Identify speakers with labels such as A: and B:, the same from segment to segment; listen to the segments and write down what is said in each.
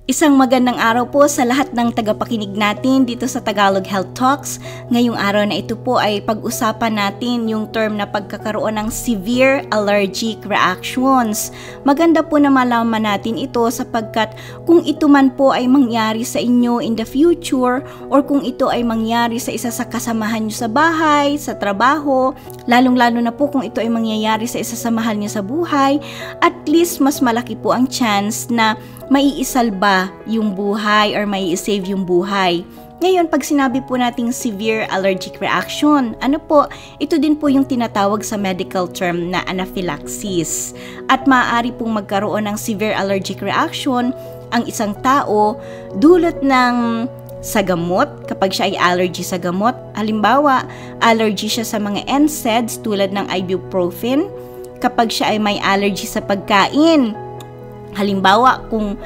A: Isang magandang araw po sa lahat ng tagapakinig natin dito sa Tagalog Health Talks. Ngayong araw na ito po ay pag-usapan natin yung term na pagkakaroon ng severe allergic reactions. Maganda po na malaman natin ito sapagkat kung ito man po ay mangyari sa inyo in the future or kung ito ay mangyari sa isa sa kasamahan nyo sa bahay, sa trabaho, lalong-lalo na po kung ito ay mangyayari sa isa sa mahal nyo sa buhay, at least mas malaki po ang chance na maiisalba yung buhay or mai-save yung buhay. Ngayon, pag sinabi po nating severe allergic reaction, ano po? Ito din po yung tinatawag sa medical term na anaphylaxis. At maaari pong magkaroon ng severe allergic reaction ang isang tao dulot ng sa gamot, kapag siya ay allergy sa gamot. Halimbawa, allergy siya sa mga NSAIDs tulad ng ibuprofen. Kapag siya ay may allergy sa pagkain, halimbawa, kung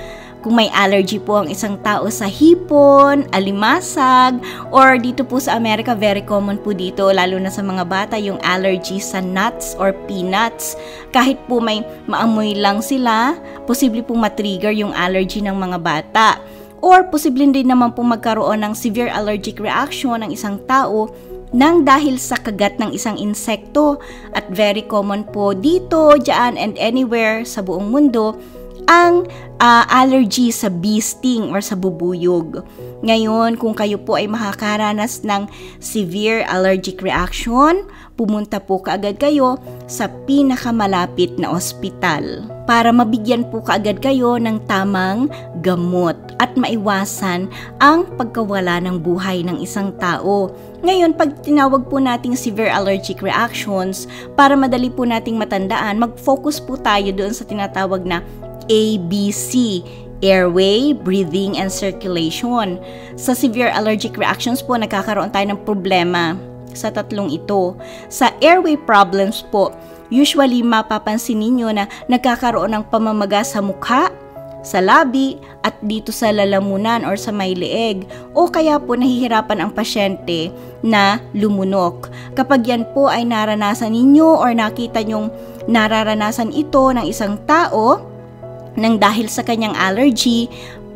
A: may allergy po ang isang tao sa hipon, alimasag, or dito po sa Amerika, very common po dito, lalo na sa mga bata, yung allergy sa nuts or peanuts. Kahit po may maamoy lang sila, posible pong matrigger yung allergy ng mga bata. Or posible din naman po magkaroon ng severe allergic reaction ng isang tao nang dahil sa kagat ng isang insekto. At very common po dito, dyan, and anywhere sa buong mundo, ang allergy sa bee sting or sa bubuyog. Ngayon, kung kayo po ay makakaranas ng severe allergic reaction, pumunta po kaagad kayo sa pinakamalapit na ospital para mabigyan po kaagad kayo ng tamang gamot at maiwasan ang pagkawala ng buhay ng isang tao. Ngayon, pag tinawag po nating severe allergic reactions, para madali po nating matandaan, mag-focus po tayo doon sa tinatawag na ABC, airway, breathing, and circulation. Sa severe allergic reactions po, nagkakaroon tayo ng problema sa tatlong ito. Sa airway problems po, usually mapapansin ninyo na nagkakaroon ng pamamaga sa mukha, sa labi, at dito sa lalamunan or sa may leeg, o kaya po nahihirapan ang pasyente na lumunok. Kapag yan po ay naranasan ninyo or nakita nyong nararanasan ito ng isang tao nang dahil sa kanyang allergy,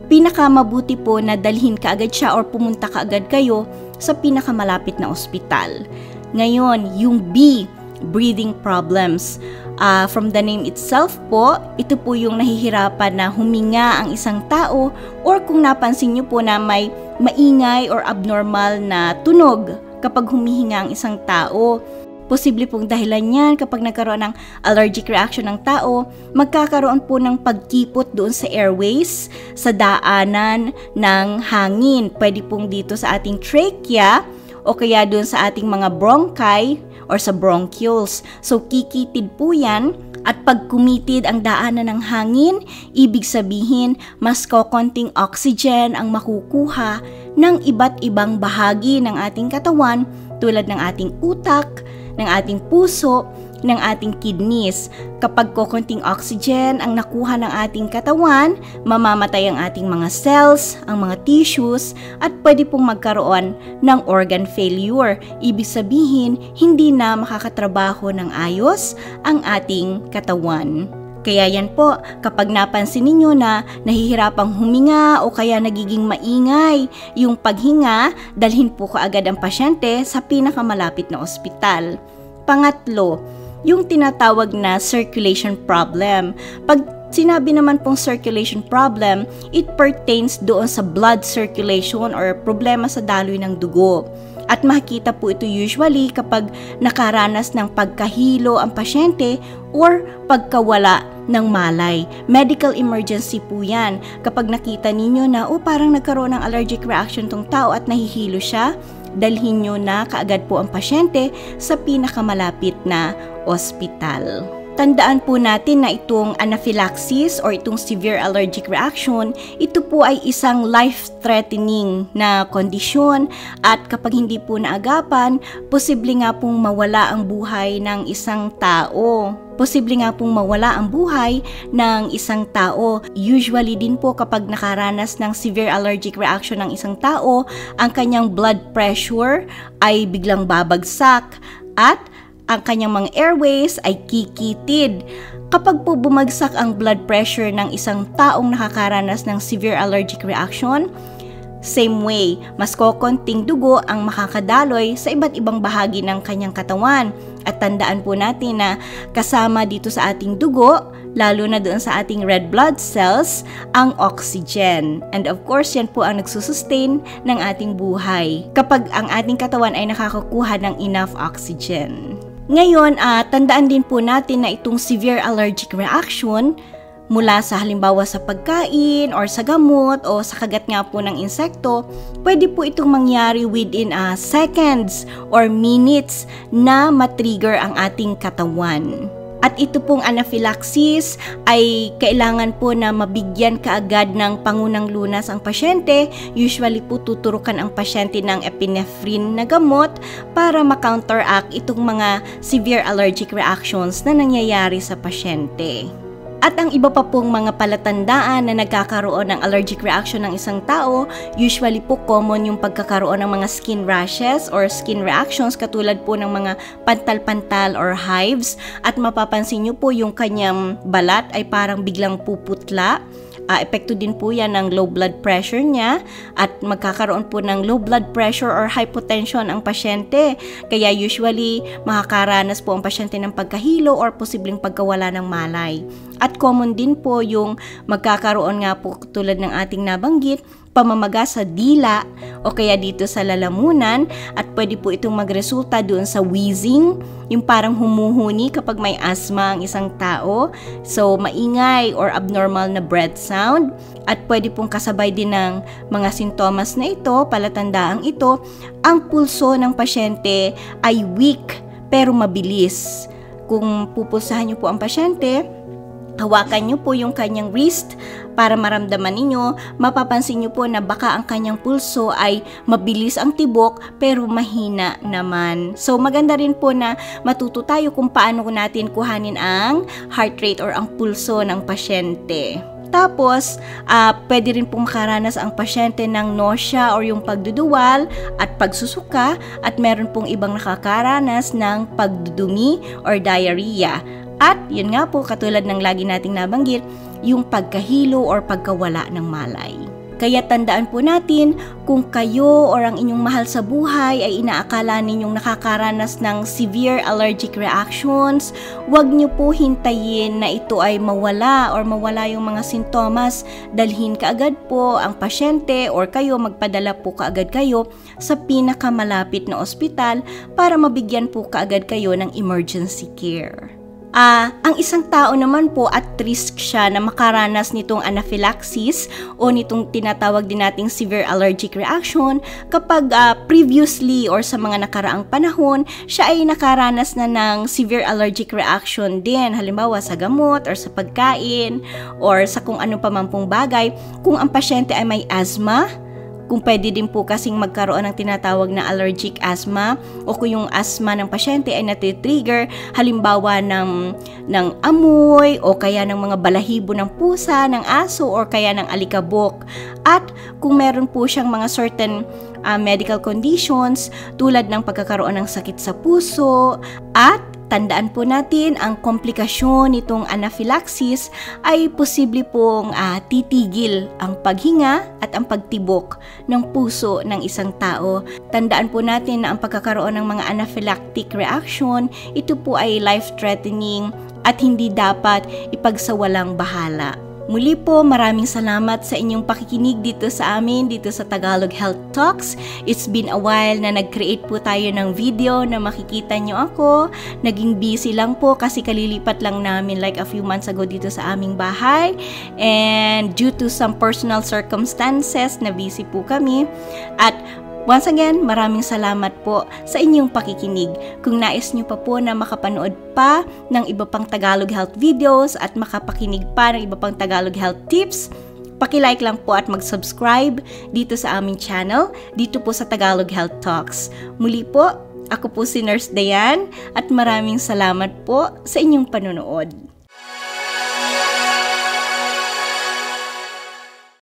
A: pinakamabuti po na dalhin kaagad siya or pumunta kaagad kayo sa pinakamalapit na ospital. Ngayon, yung B, breathing problems. From the name itself po, ito po yung nahihirapan na huminga ang isang tao, or kung napansin nyo po na may maingay or abnormal na tunog kapag humihinga ang isang tao. Posible pong dahilan yan kapag nagkaroon ng allergic reaction ng tao, magkakaroon po ng pagkipot doon sa airways, sa daanan ng hangin. Pwede pong dito sa ating trachea o kaya doon sa ating mga bronchi or sa bronchioles. So kikitid po yan, at pag kumitid ang daanan ng hangin, ibig sabihin mas kokonting oxygen ang makukuha ng iba't ibang bahagi ng ating katawan tulad ng ating utak, ng ating puso, ng ating kidneys. Kapag kokonting oxygen ang nakuha ng ating katawan, mamamatay ang ating mga cells, ang mga tissues, at pwede pong magkaroon ng organ failure. Ibig sabihin, hindi na makakatrabaho ng ayos ang ating katawan. Kaya yan po, kapag napansin ninyo na nahihirapang huminga o kaya nagiging maingay yung paghinga, dalhin po kaagad ang pasyente sa pinakamalapit na ospital. Pangatlo, yung tinatawag na circulation problem. Pag sinabi naman pong circulation problem, it pertains doon sa blood circulation or problema sa daloy ng dugo. At makikita po ito usually kapag nakaranas ng pagkahilo ang pasyente or pagkawala ng malay. Medical emergency po yan. Kapag nakita ninyo na parang nagkaroon ng allergic reaction tong tao at nahihilo siya, dalhin nyo na kaagad po ang pasyente sa pinakamalapit na ospital. Tandaan po natin na itong anaphylaxis or itong severe allergic reaction, ito po ay isang life-threatening na kondisyon, at kapag hindi po naagapan, posible nga pong mawala ang buhay ng isang tao. Posible nga pong mawala ang buhay ng isang tao. Usually din po kapag nakaranas ng severe allergic reaction ng isang tao, ang kanyang blood pressure ay biglang babagsak at ang kanyang mga airways ay kikitid. Kapag po bumagsak ang blood pressure ng isang taong nakakaranas ng severe allergic reaction, same way, mas kokonting dugo ang makakadaloy sa iba't ibang bahagi ng kanyang katawan. At tandaan po natin na kasama dito sa ating dugo, lalo na doon sa ating red blood cells, ang oxygen. And of course, yan po ang nagsusustain ng ating buhay kapag ang ating katawan ay nakakakuha ng enough oxygen. Ngayon, tandaan din po natin na itong severe allergic reaction mula sa halimbawa sa pagkain or sa gamot o sa kagat nga po ng insekto, pwede po itong mangyari within seconds or minutes na matrigger ang ating katawan. At ito pong anaphylaxis ay kailangan po na mabigyan kaagad ng pangunang lunas ang pasyente. Usually po tuturukan ang pasyente ng epinephrine na gamot para ma-counteract itong mga severe allergic reactions na nangyayari sa pasyente. At ang iba pa pong mga palatandaan na nagkakaroon ng allergic reaction ng isang tao, usually po common yung pagkakaroon ng mga skin rashes or skin reactions katulad po ng mga pantal-pantal or hives, at mapapansin nyo po yung kanyang balat ay parang biglang puputla. Epekto din po yan ng low blood pressure niya at magkakaroon po ng low blood pressure or hypotension ang pasyente. Kaya usually makakaranas po ang pasyente ng pagkahilo or posibleng pagkawala ng malay. At common din po yung magkakaroon nga po tulad ng ating nabanggit, pamamaga sa dila o kaya dito sa lalamunan, at pwede po itong magresulta doon sa wheezing, yung parang humuhuni kapag may asthma ang isang tao. So, maingay or abnormal na breath sound, at pwede pong kasabay din ng mga sintomas na ito, palatandaang ito, ang pulso ng pasyente ay weak pero mabilis. Kung pupulsahan niyo po ang pasyente, hawakan niyo po yung kanyang wrist para maramdaman ninyo, mapapansin niyo po na baka ang kanyang pulso ay mabilis ang tibok pero mahina naman. So maganda rin po na matuto tayo kung paano natin kuhanin ang heart rate or ang pulso ng pasyente. Tapos, pwede rin pong makaranas ang pasyente ng nausea or yung pagduduwal at pagsusuka, at meron pong ibang nakakaranas ng pagdudumi or diarrhea. At yun nga po, katulad ng lagi nating nabanggit, yung pagkahilo or pagkawala ng malay. Kaya tandaan po natin, kung kayo or ang inyong mahal sa buhay ay inaakala ninyong nakakaranas ng severe allergic reactions, huwag niyo po hintayin na ito ay mawala or mawala yung mga sintomas. Dalhin kaagad po ang pasyente or kayo, magpadala po kaagad kayo sa pinakamalapit na ospital para mabigyan po kaagad kayo ng emergency care. Ang isang tao naman po at risk siya na makaranas nitong anaphylaxis o nitong tinatawag din nating severe allergic reaction kapag previously or sa mga nakaraang panahon siya ay nakaranas na ng severe allergic reaction din, halimbawa sa gamot or sa pagkain or sa kung ano pa man pong bagay. Kung ang pasyente ay may asthma, kung pwede din po kasing magkaroon ng tinatawag na allergic asthma, o kung yung asthma ng pasyente ay natitrigger halimbawa ng amoy o kaya ng mga balahibo ng pusa, ng aso o kaya ng alikabok. At kung meron po siyang mga certain medical conditions tulad ng pagkakaroon ng sakit sa puso, at tandaan po natin, ang komplikasyon nitong anaphylaxis ay posible pong titigil ang paghinga at ang pagtibok ng puso ng isang tao. Tandaan po natin na ang pagkakaroon ng mga anaphylactic reaction, ito po ay life-threatening at hindi dapat ipagsawalang bahala. Muli po, maraming salamat sa inyong pakikinig dito sa amin, dito sa Tagalog Health Talks. It's been a while na nag-create po tayo ng video na makikita nyo ako. Naging busy lang po kasi kalilipat lang namin like a few months ago dito sa aming bahay. And due to some personal circumstances, na busy po kami. At once again, maraming salamat po sa inyong pakikinig. Kung nais nyo pa po na makapanood pa ng iba pang Tagalog Health videos at makapakinig pa ng iba pang Tagalog Health tips, paki-like lang po at mag-subscribe dito sa aming channel, dito po sa Tagalog Health Talks. Muli po, ako po si Nurse Dayan at maraming salamat po sa inyong panonood.